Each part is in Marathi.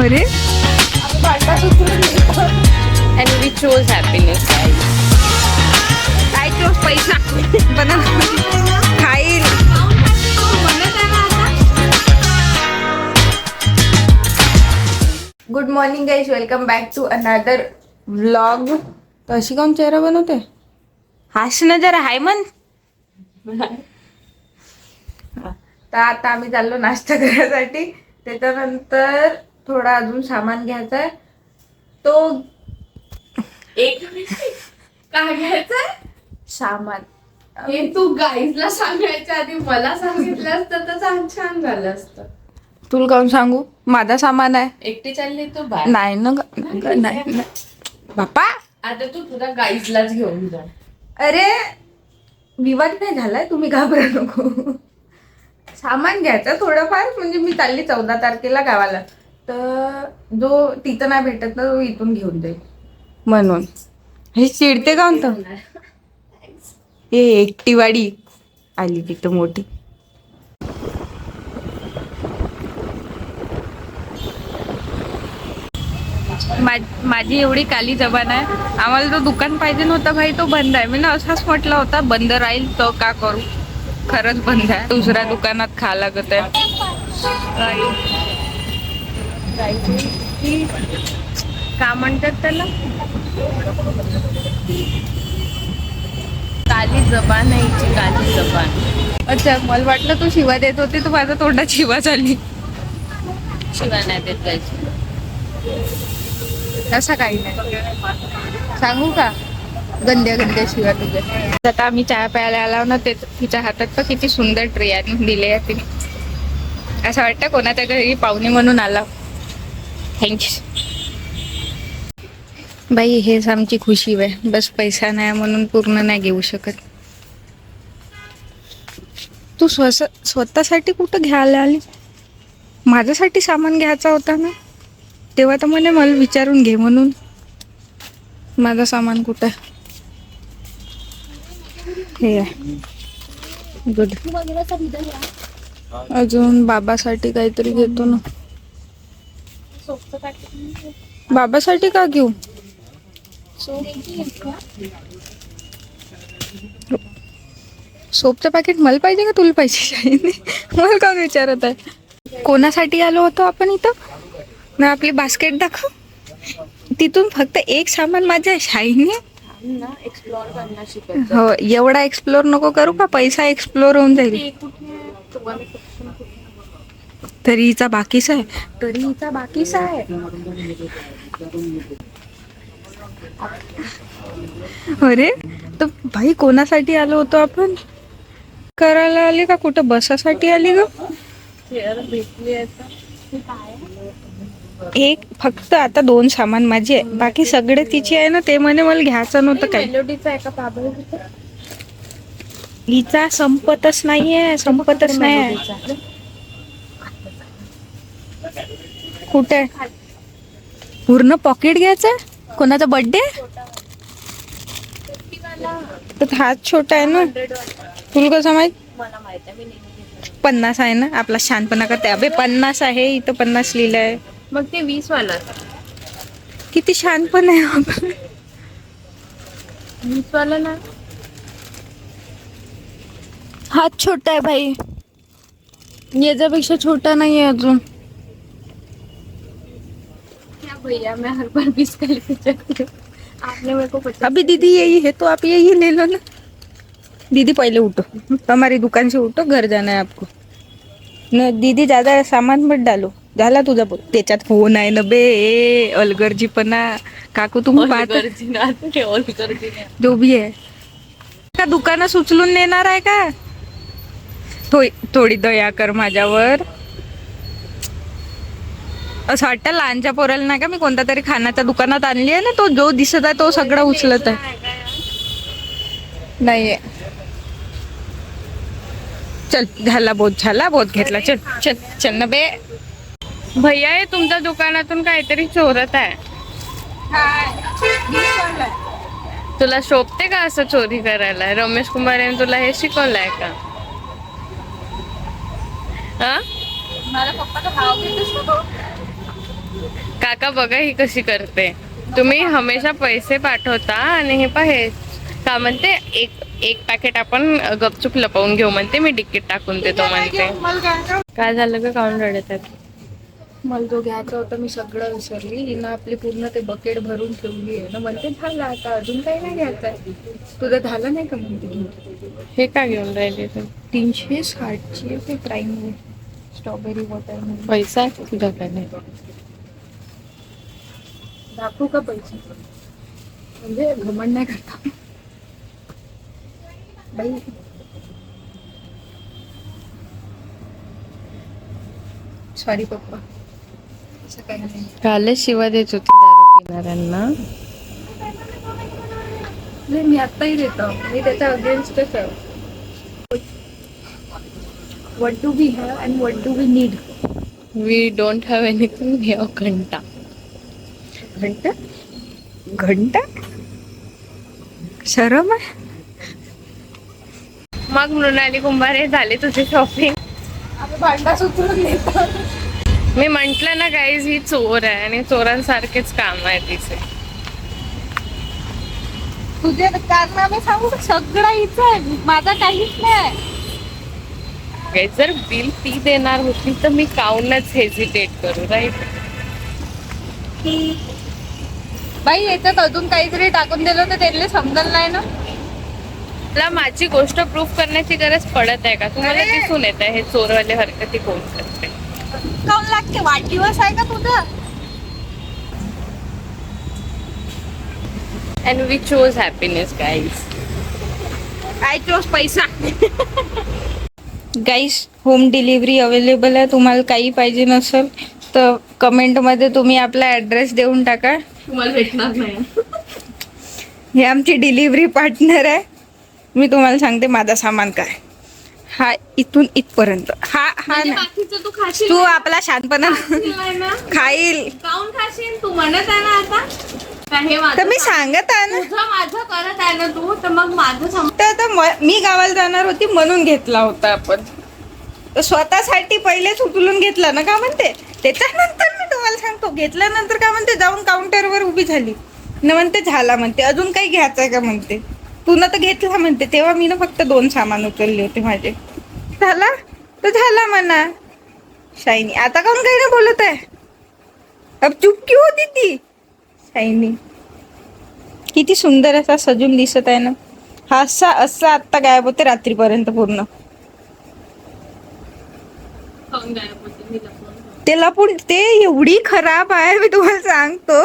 अरे And we chose happiness, guys. काय चोस पैसा पण खाईल. Good morning guys, welcome back to another vlog. तो अशी काऊन चेहरा बनवते? हास ना जरा, हाय मन. तर आता आम्ही चाललो नाश्ता करायसाठी. त्याच्यानंतर थोडा अजून सामान घ्यायचा आहे. तो एक काय घ्यायचंय सामान हे तू गाईजला सांगायच्या आधी मला सांगितलं असतं तर छान झालं असतं. तुला काऊन सांगू? माझा सामान आहे. एकटी चालली तू बाय. नाही ना नाही बाप्पा. आता तू तुझ्या गाईजलाच घेऊन जा. अरे विवाद नाही झालाय, तुम्ही घाबरा नको. सामान घ्यायचं थोडंफार, म्हणजे मी चालली 14 तारखेला गावाला. तर जो तिथं नाही भेटत ना, तो इथून घेऊन जाईल म्हणून. हे चिडते का म्हणतो? हे एकटीवाडी आली तिथं मोठी. माझी एवढी काली जबान आहे. आम्हाला जो दुकान पाहिजे नव्हता भाई, तो बंद आहे. मी ना असाच म्हटलं होता बंद राहील तर का करू. खरंच बंद आहे. दुसऱ्या दुकानात खा लागत आहे. का म्हणतात त्याला? काली जबान आहे हिची, काली जबान. अच्छा, मला वाटलं तू शिवा देत होती, तर माझा तोंडात शिवा झाली. शिवाय नाही देत गाईज. असं काही नाही. सांगू का गंद्या गंद्या शिवा तुझ्या. आता आम्ही चहा प्यायला आलो ना, ते तिच्या हातात तर किती सुंदर ट्रे आणि दिले आहे तिने. असं वाटतं कोणाच्या घरी पाहुणे म्हणून आला. थँक्यू बाई. हेच आमची खुशी आहे. बस पैसा नाही म्हणून पूर्ण नाही घेऊ शकत. तू स्वतःसाठी कुठं घ्यायला आली? माझ्यासाठी सामान घ्यायचा होता ना, तेव्हा तर म्हणे मला विचारून घे म्हणून. माझं सामान कुठं? हे आहे. गुड. अजून बाबासाठी काहीतरी घेतो ना. बाबासाठी का घेऊ? सोपचं पॅकेट मला पाहिजे का तुला पाहिजे? मला का विचारत आहे? कोणासाठी आलो होतो आपण इथं ना? आपली बास्केट दाखव. तिथून फक्त एक सामान माझ्या शाईने. एक्सप्लोर करणं शिकत. हो, एवढा एक्सप्लोर नको करू का? पैसा एक्सप्लोर होऊन जाईल. तरी हिचा बाकीच आहे. अरे तर भाई, कोणासाठी आलो होतो आपण? करायला आली का कुठं बसासाठी आली ग? भेटली एक फक्त आता 2 सामान माझे आहे, बाकी सगळे तिचे आहे ना. ते म्हणे मला घ्यायचं नव्हतं काय. मेलोडीचा आहे का बाबा? हिचा संपतच नाहीये. कुठे पूर्ण पॉकेट घ्यायचं? कोणाचा बर्थडे? तर हात छोटा आहे ना. तुला कसं माहित? मला माहित आहे, मी नेहमी 50 आहे ना. आपला शानपणा करते. अबे 50 आहे, इथं 50 लिहिलंय. मग ते 20 वाला. किती शानपण आहे आपण. 20 वाला ना. हात छोटा आहे भाई, याच्यापेक्षा छोटा नाहीये अजून. क्या भैया, मैं हर बार 20 का लेके जाती हूँ. आपने मेरे को 50. अभी दीदी यही है तो आप यही ले लो ना. दीदी पहले उठो, हमारी दुकान से उठो, घर जाना है आपको. न दीदी ज्यादा सामान मत डालो. झाला तुझा बोल. त्याच्यात फोन आहे ना बे. अलगर्जीपणा. काकू तुम्ही पाहता जो भी आहे का? दुकानात उचलून नेणार आहे का? थोडी दया कर माझ्यावर. असं वाटतं लहानच्या पोराला नाही का मी कोणत्या तरी खाण्याच्या दुकानात आणली आहे ना. तो जो दिसत आहे तो सगळं उचलत आहे. नाहीये. चल, झाला बहुत घेतला. चल चल चल ना बे. भैया हे तुमच्या दुकानातून काहीतरी चोरत आहे. तुला शोभते का असं चोरी करायला? रमेश कुमार यांनी तुला हे शिकवलंय का? माझ्या पप्पाचा भाव घेतोस ना तू? काका बघा ही कशी करते. तुम्ही हमेशा पैसे पाठवता आणि हे पाहे का म्हणते एक एक पॅकेट आपण गपचूप लपवून घेऊ म्हणते, मी डिक्कीट टाकून देतो म्हणते. काय झालं ग, काऊन रडत आहेत? मला जो घ्यायचा होता मी सगळं विसरली. हिनं आपली पूर्ण ते बकेट भरून ठेवली आहे ना. म्हणते झालं आता, अजून काही नाही घ्यायचंय. तुझं झालं नाही का म्हणते? हे का घेऊन राहिली तू? 360ची ते प्राईम स्ट्रॉबेरी वॉटर. पैसा आहे तुझ्याकडे? दाखवू का पैसे? म्हणजे घमंड नाही करता बाई. सॉरी पप्पा, असं काही नाही. कालच शिवा देत होती दारू पिणाऱ्यांना. नाही, मी आत्ताही देतो. मी त्याच्या अगेन्स्टच आहे. What do we have and what do we need? We don't have anything हे घंटा. घंटा? घंटा? शरम आहे. मग मृणाली कुंभारे, झाली तुझी शॉपिंग? भांडा सुचून घेतो. मी म्हंटल ना गाईज, ही चोर आहे आणि चोरांसारखेच काम आहे तिचे. तुझे कारनामे सांगू का? सगळं हिचं आहे, माझा काहीच नाही. Guys, जर बिल ती देणार होती तर मी काऊनच हेजिटेट करू, राईट? बाई याच्यात अजून काहीतरी टाकून दिलं तर त्याला समजलं नाही ना. मला माझी गोष्ट प्रूफ करण्याची गरज पडत आहे का? तुम्हाला अरे! दिसून येत आहे हे चोरवाले हरकती कोण करते? काऊन लागते? वाढदिवस आहे का तुझा? And we choose happiness guys. I choose पैसा. गाईस, होम डिलिव्हरी अवेलेबल आहे. तुम्हाला काही पाहिजे नसेल तर कमेंटमध्ये तुम्ही आपला ॲड्रेस देऊन टाका. तुम्हाला भेटणार नाही. हे आमची डिलिव्हरी पार्टनर आहे. मी तुम्हाला सांगते माझा सामान काय. हा इथून इथपर्यंत. हा म्हणजे ना. बाकीचं तू खाशील तू आपला शांतपणा ना? खाईल काऊन खाशील? तू म्हणत आहे ना आता का हे तर माझं मी सांगत आहे ना. तुझं माझं करत आहे ना तू, तर मग माझं तर आता मी गावाला जाणार होती म्हणून घेतला होता आपण. तर स्वतःसाठी पहिलेच उचलून घेतला ना का म्हणते. त्याच्यानंतर मी तुम्हाला सांगतो, घेतल्यानंतर का म्हणते जाऊन काउंटरवर उभी झाली न म्हणते झाला म्हणते अजून काही घ्यायचंय का म्हणते. तू ना तर घेतला म्हणते. तेव्हा मी ना फक्त 2 सामान उचलले होते माझे. झाला तर झाला म्हणा शायनी. आता काऊन काही नाही बोलत आहे? अब चुप क्यों होती ती शायनी? किती सुंदर असा सजून दिसत आहे ना. हा असा असा आत्ता गायब होते रात्रीपर्यंत पूर्ण. ते लपून ते एवढी खराब आहे मी तुम्हाला सांगतो.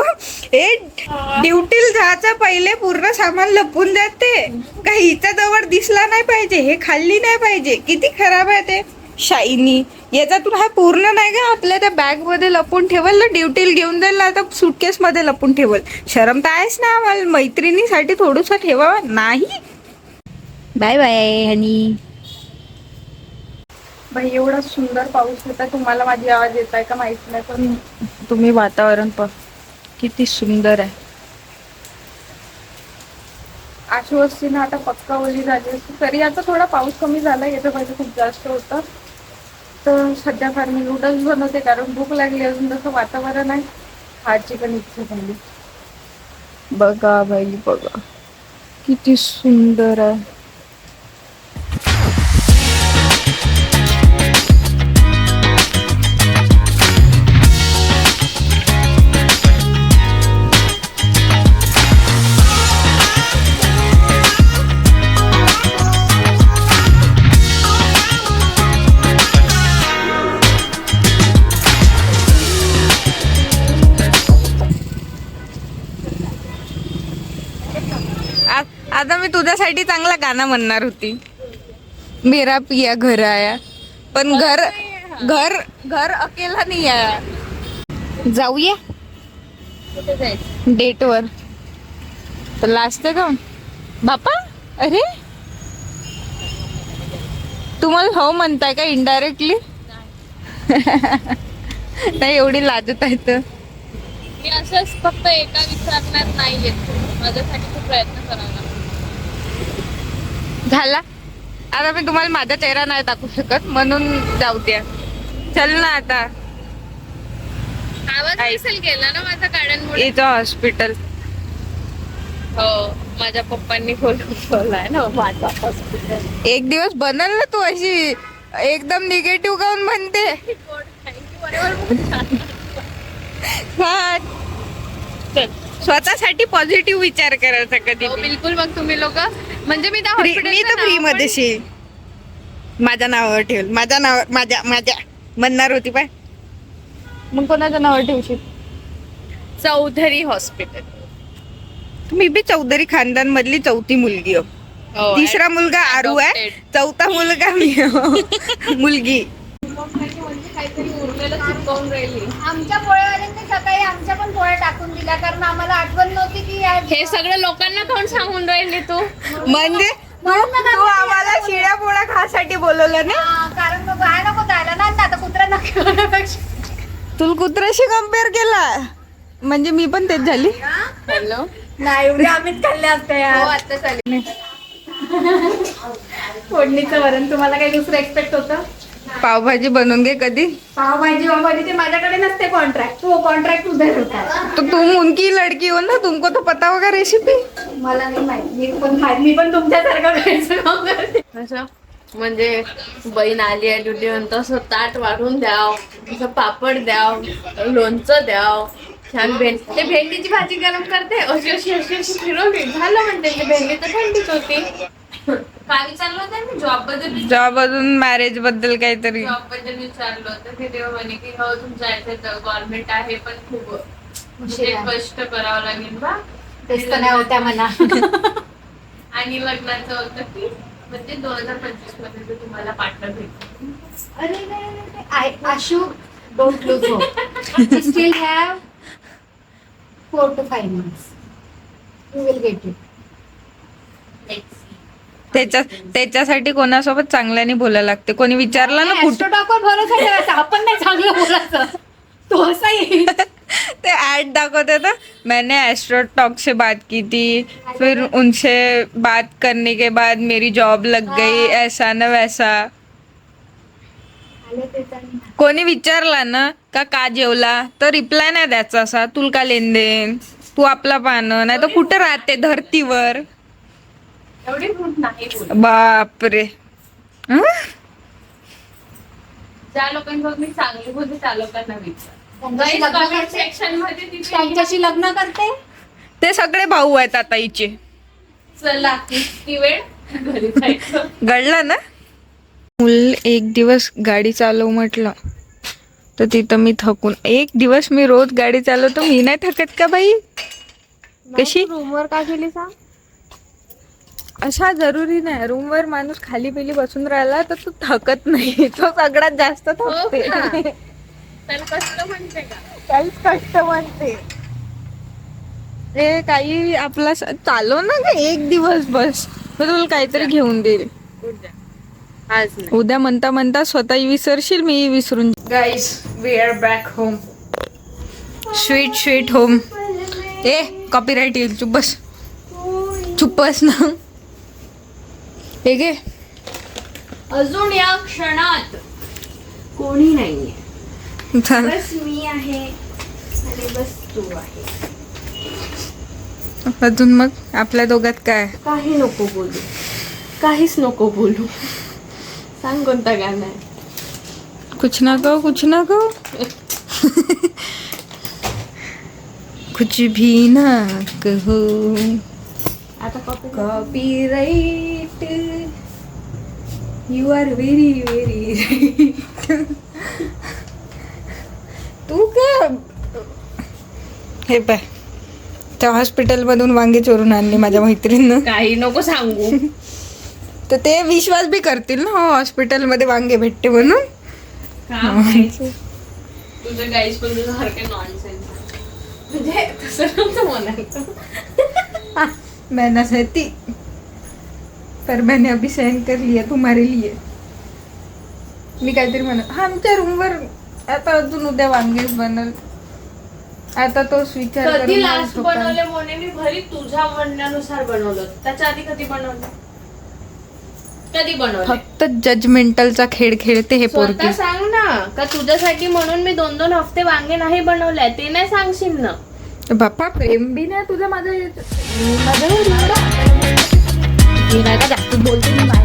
हे ड्युटीला जायच्या पहिले पूर्ण सामान लपून जाते. काही हिच्या जवळ दिसला नाही पाहिजे, हे खाल्ली नाही पाहिजे. किती खराब आहे ते शायनी. याच्यातून हा पूर्ण नाही का आपल्या त्या बॅग मध्ये लपून ठेवल ना. ड्युटीला घेऊन जाईल आता सुटकेस मध्ये लपून ठेवल. शरम तर आहेच ना आम्हाला. मैत्रिणीसाठी थोडस ठेवावं नाही. बाय बाय हनी. बाई एवढा सुंदर पाऊस येता. तुम्हाला माझी आवाज येत आहे का माहित नाही, पण तुम्ही वातावरण पण किती सुंदर आहे. आशुवस्तीनं आता पक्का ओली झाली असते. तरी आता थोडा पाऊस कमी झाला. याचं पाहिजे खूप जास्त होतं. तर सध्या फार मी नूडल्स बनवते कारण भूक लागली. अजून जसं वातावरण आहे खायची पण इच्छा झाली. बघा बाई बघा किती सुंदर आहे. आता मी तुझ्यासाठी चांगला गाणं म्हणणार होती. मेरा पिया घर आया, पण घर घर घर अकेला नाही आया. जाऊया कुठे जायचं? डेटवर. तर लाजते का बापा? अरे तुम्हाला हो म्हणताय का इनडायरेक्टली? नाही एवढी लाजत आहे तर. मी असंच फक्त एका विचारण्यात नाही येत. माझ्यासाठी खूप प्रयत्न करावा लागतो. झाला आता मी तुम्हाला माझा चेहरा नाही दाखवू शकत म्हणून जाऊ द्या. चल ना आता. आवाज नसेल गेला ना माझा गाड्यांमुळे. इथं हॉस्पिटल. हो, माझ्या पप्पांनी खोलून ठेवलाय ना माझा हॉस्पिटल. एक दिवस बनल ना तू अशी एकदम निगेटिव्ह काऊन म्हणते. हा, स्वतःसाठी पॉझिटिव्ह विचार करायचा कधी. बिलकुल. मग तुम्ही लोक म्हणजे मी त्या मी तर फ्री मध्ये शी माझ्या नावावर ठेवल. माझ्या म्हणणार होती पाय. मग कोणाच्या नावावर ठेवशील? चौधरी हॉस्पिटल. मी बी चौधरी खानदान मधली चौथी मुलगी हो. तिसरा मुलगा आरू आहे, adopted. चौथा मुलगा मी मुलगी. काहीतरी उरलेलं चिपकवून राहिली. आमच्या पोळ्यावाल्यांनी सकाळी आमच्या पण पोळ्या टाकून दिल्या कारण आम्हाला आठवण नव्हती की हे सगळं लोकांना कोण सांगून राहिली तू? म्हणजे तू आम्हाला शिळ्या पोळ्या खासाठी बोलवलं ना. कारण मग बाहेर नको जायला ना आता कुत्रा नका. तुला कुत्र्याशी कम्पेअर केला म्हणजे मी पण तेच झाली. हॅलो. नाही एवढे आम्हीच खाल्ले असते हो, आता चालेल. फोडणीचं वरण. तुम्हाला काही दुसरं एक्सपेक्ट होतं? पावभाजी बनवून घे कधी. पावभाजी वाभाजी ते माझ्याकडे नसते कॉन्ट्रॅक्ट. तो कॉन्ट्रॅक्ट उधर होता. तो तुम उनकी लड़की हो ना, तुमको तो पता होगा रेसिपी. मला नाही माहिती. मी पण तुमच्यासारखं खायचं काम करते. असं म्हणजे बहीण आली आहे ड्युटी म्हणतो असं ताट वाढून द्याव, असं पापड द्याव, लोणचं द्याव, छान ते भेंडीची भाजी गरम करते. अशी अशी अशी अशी फिरवली झालं म्हणते. ते भेंडी तर थंडीच होती. काल विचारलं होतं मी जॉब अजून मॅरेज बद्दल काहीतरी. जॉब बद्दल विचारलं होतं ते तेव्हा म्हणे की हो तुमच्या इथे गव्हर्नमेंट आहे पण खूप म्हणजे कष्ट करावं लागेल बा. तेच तर नाही होत्या म्हणा. आणि लग्नाचं होतं की म्हणजे 2025 पर्यंत तुम्हाला पार्टनर भेटतो. अरे नाही Ashu don't lose hope. We still have 4 to 5 months. You will get it. त्याच्यासाठी कोणासोबत चांगल्याने बोलायला लागते. कोणी विचारलं ना कुठे, ऍस्ट्रोटॉकवर भरोसा ठेवायचा. आपण नाही चांगलं बोलायचं. तो असा येईल. ते ऍड दाखवते ना, मैंने एस्ट्रोटॉक से बात की थी, फिर उनसे बात करने के बाद मेरी जॉब लग गई, ऐसा ना वैसा. कोणी विचारला ना का जेवला तर रिप्लाय नाही द्यायचा असा, तुला का लेन देन, तू आपला पाहणं. नाही तर कुठे राहते धरतीवर. एवढी रूट नाही बोलत. बापरे. हं? ज्या लोकांसोबत मी चांगली बोलते त्या लोकांना विचार. त्यांच्याशी लग्न कमेंट करते. सेक्शन मध्ये तिथे त्यांच्याशी लग्न करते. ते सगळे भाऊ आहेत आता हिचे. चला ती वेळ घरी जायचं. गळला ना. मुल एक दिवस गाडी चालव म्हटलं तर तिथं मी थकून. एक दिवस मी रोज गाडी चालवतो, मी नाही थकत का बाई? कशी रूमवर का गेली सांग? अशा जरुरी नाही. रूमवर माणूस खाली पेली बसून राहिला तर तू थकत नाही, तो सगळ्यात जास्त थकते. त्याला कसलं म्हणते का? काहीच कष्ट म्हणते. ए काही आपला चालव ना ग एक दिवस बस, मी तुला काहीतरी घेऊन देईल. आज नाही. उद्या म्हणता म्हणता स्वतः विसरशील, मी विसरून. Guys we are back home. Sweet home. ए कॉपीराइट येईल. चुप बस, चुप बस ना. हे घे. अजून या क्षणात कोणी नाहीये. चाल. बस मी आहे आणि बस तू आहे. अजून मग आपल्या दोघात काय? काही नको बोलू, काहीच नको बोलू. सांग कोणता गाणं आहे? कुछ ना कहो, कुछ ना कहो. कुछ भी ना कहो. आता copyright you are very very. तू का हे पाय, त्या हॉस्पिटल मधून वांगे चोरून आणले माझ्या मैत्रिणीनं. काही नको सांगू. तर ते विश्वास बी करतील ना, हो हॉस्पिटल मध्ये वांगे भेटते म्हणून. तुझं गाईस पण तुझं सारखं नॉनसेन्स म्हणजे तसं नव्हतं म्हणायचं. मैंने सहती पर मैंने अभी सहन कर लिया तुम्हारे लिए. मी काहीतरी म्हणत. हा आमच्या रूमवर आता अजून उद्या वांगेच बनल. आता तोच विचार कधी करून लास्ट झोपायला. बनवले मोने मी घरी तुझ्या म्हणण्यानुसार बनवलं. त्याच्या आधी कधी बनवलं? कधी बनवले? फक्त जजमेंटलचा खेळ खेळते हे पोरगी. स्वतः सांग ना का तुझ्यासाठी म्हणून मी 2-2 हफ्ते वांगे नाही बनवले, ते नाही सांगशील ना. बाप्पा प्रेम बी नाही तुझं माझं. मी नाही का जास्त बोलते मी बाहेर.